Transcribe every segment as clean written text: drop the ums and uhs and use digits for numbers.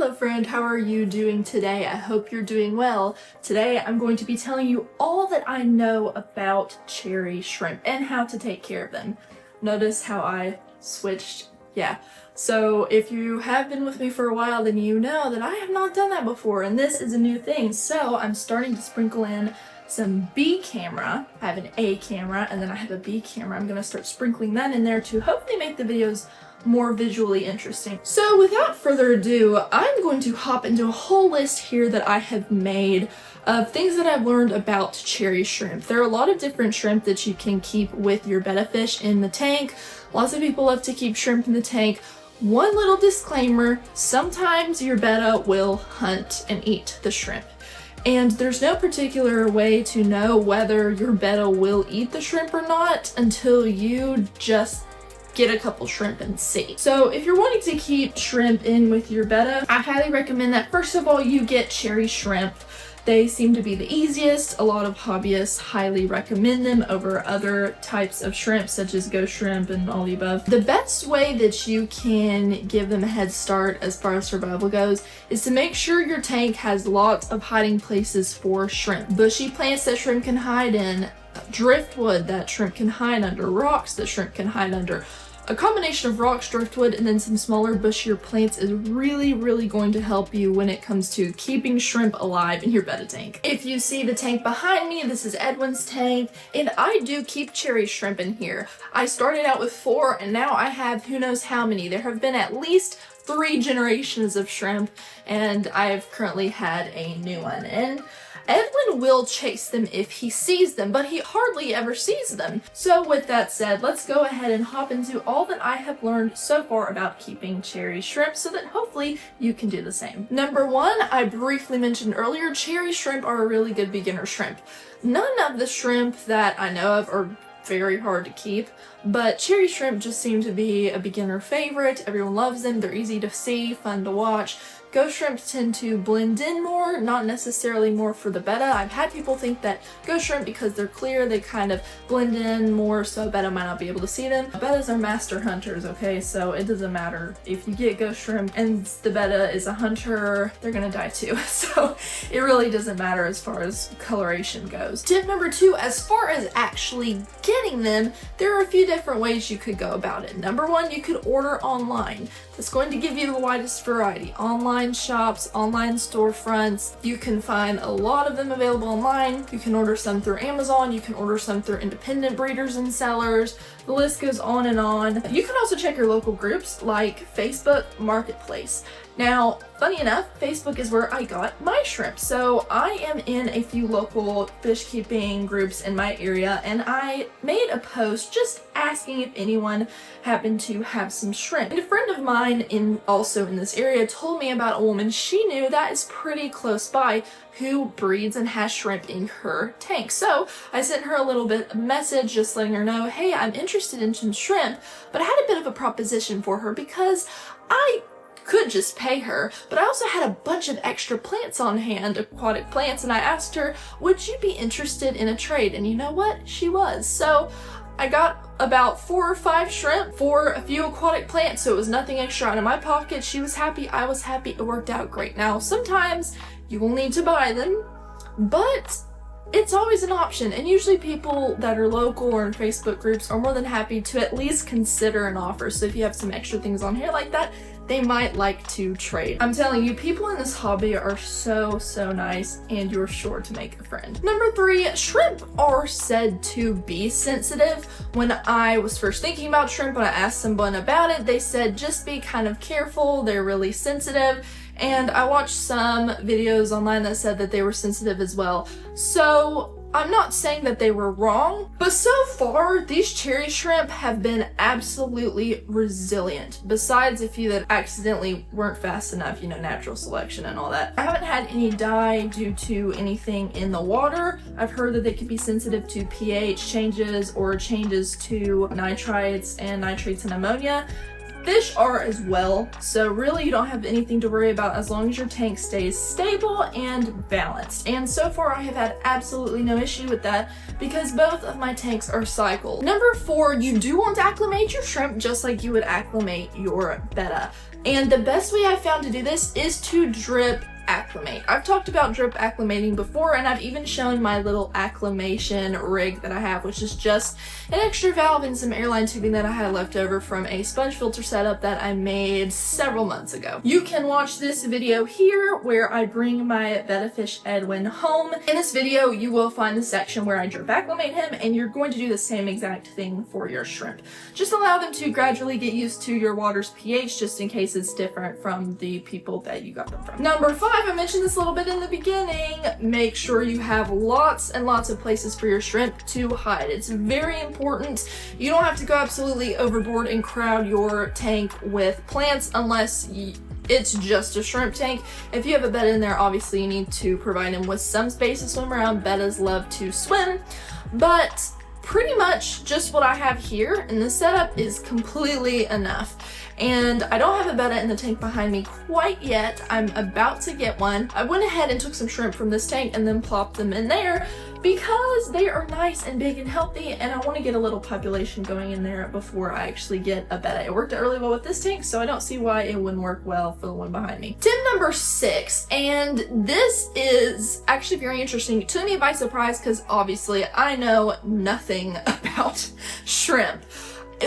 Hello friend, how are you doing today? I hope you're doing well. Today I'm going to be telling you all that I know about cherry shrimp and how to take care of them. Notice how I switched? Yeah. So if you have been with me for a while, then you know that I have not done that before, and this is a new thing. So I'm starting to sprinkle in some B camera. I have an A camera and then I have a B camera. I'm gonna start sprinkling that in there to hopefully make the videos more visually interesting. So without further ado, I'm going to hop into a whole list here that I have made of things that I've learned about cherry shrimp. There are a lot of different shrimp that you can keep with your betta fish in the tank. Lots of people love to keep shrimp in the tank. One little disclaimer, sometimes your betta will hunt and eat the shrimp. And there's no particular way to know whether your betta will eat the shrimp or not until you just get a couple shrimp and see. So if you're wanting to keep shrimp in with your betta, I highly recommend that first of all you get cherry shrimp. They seem to be the easiest. A lot of hobbyists highly recommend them over other types of shrimp such as ghost shrimp and all the above. The best way that you can give them a head start as far as survival goes is to make sure your tank has lots of hiding places for shrimp. Bushy plants that shrimp can hide in, driftwood that shrimp can hide under, rocks that shrimp can hide under. A combination of rocks, driftwood, and then some smaller bushier plants is really going to help you when it comes to keeping shrimp alive in your betta tank. If you see the tank behind me, this is Edwin's tank, and I do keep cherry shrimp in here. I started out with 4 and now I have who knows how many. There have been at least 3 generations of shrimp, and I've currently had a new one. And Edwin will chase them if he sees them, but he hardly ever sees them. So with that said, let's go ahead and hop into all that I have learned so far about keeping cherry shrimp so that hopefully you can do the same. Number 1, I briefly mentioned earlier, cherry shrimp are a really good beginner shrimp. None of the shrimp that I know of are very hard to keep, but cherry shrimp just seem to be a beginner favorite. Everyone loves them, they're easy to see, fun to watch. Ghost shrimp tend to blend in more, not necessarily more for the betta. I've had people think that ghost shrimp, because they're clear, they kind of blend in more, so betta might not be able to see them. Bettas are master hunters, okay? So it doesn't matter. If you get ghost shrimp and the betta is a hunter, they're gonna die too. So it really doesn't matter as far as coloration goes. Tip number 2, as far as actually getting them, there are a few different ways you could go about it. Number 1, you could order online. That's going to give you the widest variety. Online shops, online storefronts. You can find a lot of them available online. You can order some through Amazon. You can order some through independent breeders and sellers. The list goes on and on. You can also check your local groups like Facebook Marketplace. Now, funny enough, Facebook is where I got my shrimp. So I am in a few local fish keeping groups in my area, and I made a post just asking if anyone happened to have some shrimp. And a friend of mine also in this area told me about a woman she knew that is pretty close by who breeds and has shrimp in her tank. So I sent her a little bit of message just letting her know, hey, I'm interested in some shrimp, but I had a bit of a proposition for her because I could just pay her, but I also had a bunch of extra plants on hand, aquatic plants, and I asked her, would you be interested in a trade? And you know what? She was. So I got about 4 or 5 shrimp for a few aquatic plants, so it was nothing extra out of my pocket. She was happy, I was happy, it worked out great. Now, sometimes you will need to buy them, but it's always an option, and usually people that are local or in Facebook groups are more than happy to at least consider an offer. So if you have some extra things on here like that, they might like to trade. I'm telling you, people in this hobby are so nice, and you're sure to make a friend. Number 3, shrimp are said to be sensitive. When I was first thinking about shrimp, when I asked someone about it, they said just be kind of careful, they're really sensitive. And I watched some videos online that said that they were sensitive as well. So I'm not saying that they were wrong, but so far these cherry shrimp have been absolutely resilient. Besides a few that accidentally weren't fast enough, you know, natural selection and all that. I haven't had any die due to anything in the water. I've heard that they could be sensitive to pH changes or changes to nitrites and ammonia. Fish are as well, so really you don't have anything to worry about as long as your tank stays stable and balanced. And so far I have had absolutely no issue with that because both of my tanks are cycled. Number 4, you do want to acclimate your shrimp just like you would acclimate your betta. And the best way I've found to do this is to drip acclimate. I've talked about drip acclimating before, and I've even shown my little acclimation rig that I have, which is just an extra valve and some airline tubing that I had left over from a sponge filter setup that I made several months ago. You can watch this video here where I bring my betta fish Edwin home. In this video, you will find the section where I drip acclimate him, and you're going to do the same exact thing for your shrimp. Just allow them to gradually get used to your water's pH, just in case it's different from the people that you got them from. Number 5, I mentioned this a little bit in the beginning. Make sure you have lots and lots of places for your shrimp to hide. It's very important. You don't have to go absolutely overboard and crowd your tank with plants unless it's just a shrimp tank. If you have a betta in there, obviously you need to provide them with some space to swim around. Bettas love to swim, but pretty much just what I have here in this setup is completely enough. And I don't have a betta in the tank behind me quite yet. I'm about to get one. I went ahead and took some shrimp from this tank and then plopped them in there because they are nice and big and healthy, and I want to get a little population going in there before I actually get a betta. It worked out really well with this tank, so I don't see why it wouldn't work well for the one behind me. Tip number 6, and this is actually very interesting. It took me by surprise because obviously I know nothing about shrimp.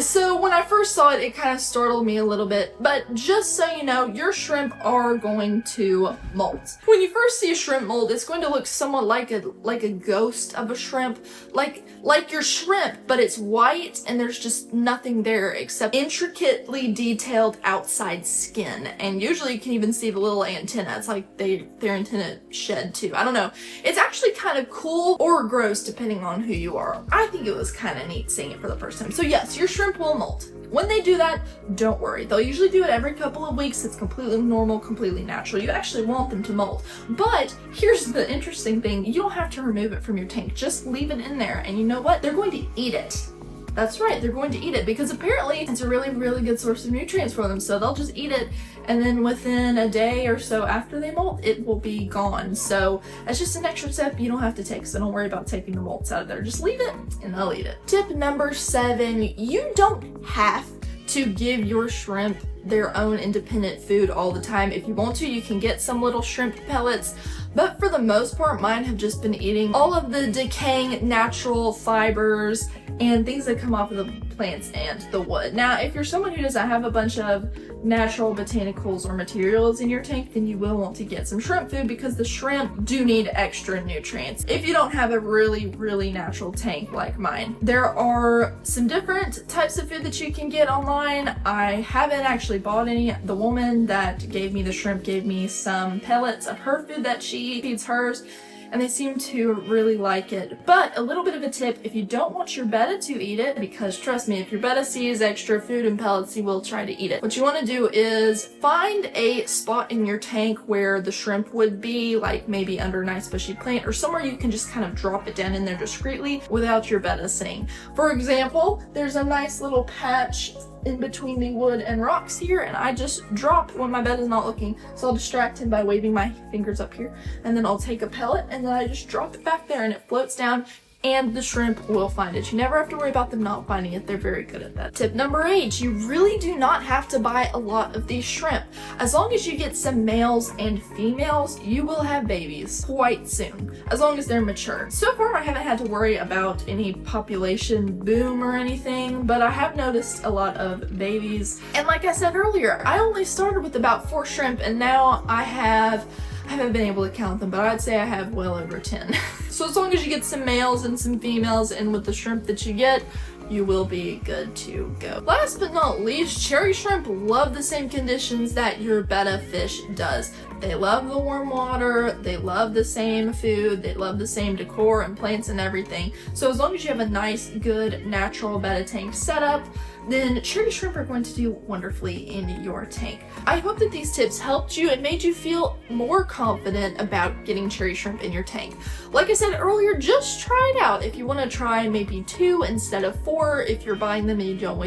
So when I first saw it, it kind of startled me a little bit, but just so you know, your shrimp are going to molt. When you first see a shrimp molt, it's going to look somewhat like a ghost of a shrimp, like your shrimp, but it's white and there's just nothing there except intricately detailed outside skin. And usually you can even see the little antenna. It's like their antenna shed too. I don't know. It's actually kind of cool or gross depending on who you are. I think it was kind of neat seeing it for the first time. So yes, your shrimp will molt. When they do that, don't worry. They'll usually do it every couple of weeks. It's completely normal, completely natural. You actually want them to molt. But here's the interesting thing. You don't have to remove it from your tank. Just leave it in there. And you know what? They're going to eat it. That's right, they're going to eat it because apparently it's a really, really good source of nutrients for them. So they'll just eat it, and then within a day or so after they molt, it will be gone. So that's just an extra step you don't have to take. So don't worry about taking the molts out of there. Just leave it and they'll eat it. Tip number 7, you don't have to give your shrimp their own independent food all the time. If you want to, you can get some little shrimp pellets. But for the most part, mine have just been eating all of the decaying natural fibers and things that come off of the plants and the wood. Now, if you're someone who doesn't have a bunch of natural botanicals or materials in your tank, then you will want to get some shrimp food because the shrimp do need extra nutrients if you don't have a really, really natural tank like mine. There are some different types of food that you can get online. I haven't actually bought any. The woman that gave me the shrimp gave me some pellets of her food that she feeds hers, and they seem to really like it. But a little bit of a tip, if you don't want your betta to eat it, because trust me, if your betta sees extra food and pellets, he will try to eat it. What you want to do is find a spot in your tank where the shrimp would be, like maybe under a nice bushy plant or somewhere you can just kind of drop it down in there discreetly without your betta seeing. For example, there's a nice little patch in between the wood and rocks here, and I just drop when my bed is not looking. So I'll distract him by waving my fingers up here, and then I'll take a pellet and then I just drop it back there and it floats down and the shrimp will find it. You never have to worry about them not finding it. They're very good at that. Tip number 8, you really do not have to buy a lot of these shrimp. As long as you get some males and females, you will have babies quite soon, as long as they're mature. So far, I haven't had to worry about any population boom or anything, but I have noticed a lot of babies. And like I said earlier, I only started with about 4 shrimp, and now I haven't been able to count them, but I'd say I have well over 10. So as long as you get some males and some females in with the shrimp that you get, you will be good to go. Last but not least, cherry shrimp love the same conditions that your betta fish does. They love the warm water, they love the same food, they love the same decor and plants and everything. So as long as you have a nice, good, natural betta tank setup, then cherry shrimp are going to do wonderfully in your tank. I hope that these tips helped you and made you feel more confident about getting cherry shrimp in your tank. Like I said earlier, just try it out. If you want to try maybe 2 instead of 4, if you're buying them and you don't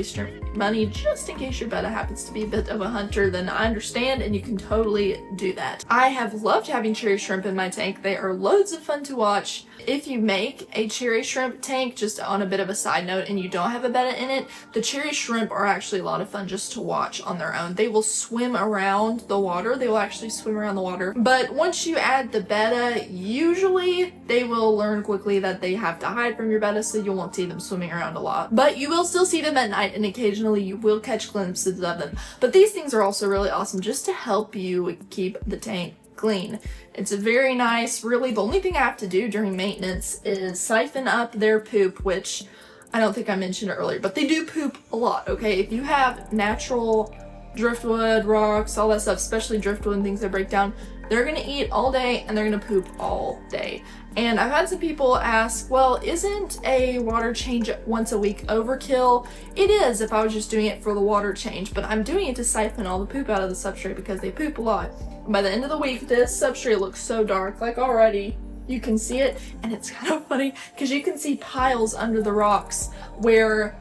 money just in case your Betta happens to be a bit of a hunter, then I understand and you can totally do that. I have loved having cherry shrimp in my tank. They are loads of fun to watch. If you make a cherry shrimp tank, just on a bit of a side note, and you don't have a Betta in it, the cherry shrimp are actually a lot of fun just to watch on their own. They will swim around the water. They will actually swim around the water. But once you add the Betta, usually they will learn quickly that they have to hide from your Betta, so you won't see them swimming around a lot. But you will still see them at night, and occasionally you will catch glimpses of them. But these things are also really awesome just to help you keep the tank clean. It's a very nice, really the only thing I have to do during maintenance is siphon up their poop, which I don't think I mentioned earlier, but they do poop a lot, okay? If you have natural driftwood, rocks, all that stuff, especially driftwood and things that break down, they're gonna eat all day and they're gonna poop all day. And I've had some people ask, well, isn't a water change once a week overkill? It is if I was just doing it for the water change, but I'm doing it to siphon all the poop out of the substrate because they poop a lot. By the end of the week, this substrate looks so dark, like already you can see it, and it's kind of funny because you can see piles under the rocks where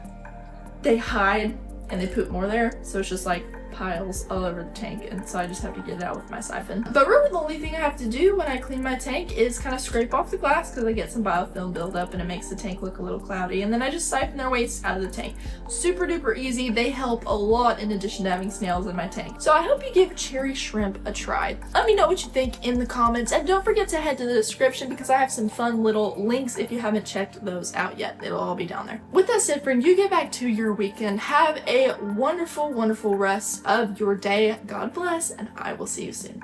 they hide and they poop more there. So it's just like piles all over the tank, and so I just have to get it out with my siphon. But really the only thing I have to do when I clean my tank is kind of scrape off the glass because I get some biofilm buildup and it makes the tank look a little cloudy, and then I just siphon their waste out of the tank. Super duper easy. They help a lot in addition to having snails in my tank. So I hope you give cherry shrimp a try. Let me know what you think in the comments, and don't forget to head to the description because I have some fun little links if you haven't checked those out yet. It'll all be down there. With that said, friend, you get back to your weekend. Have a wonderful, wonderful rest of your day. God bless, and I will see you soon.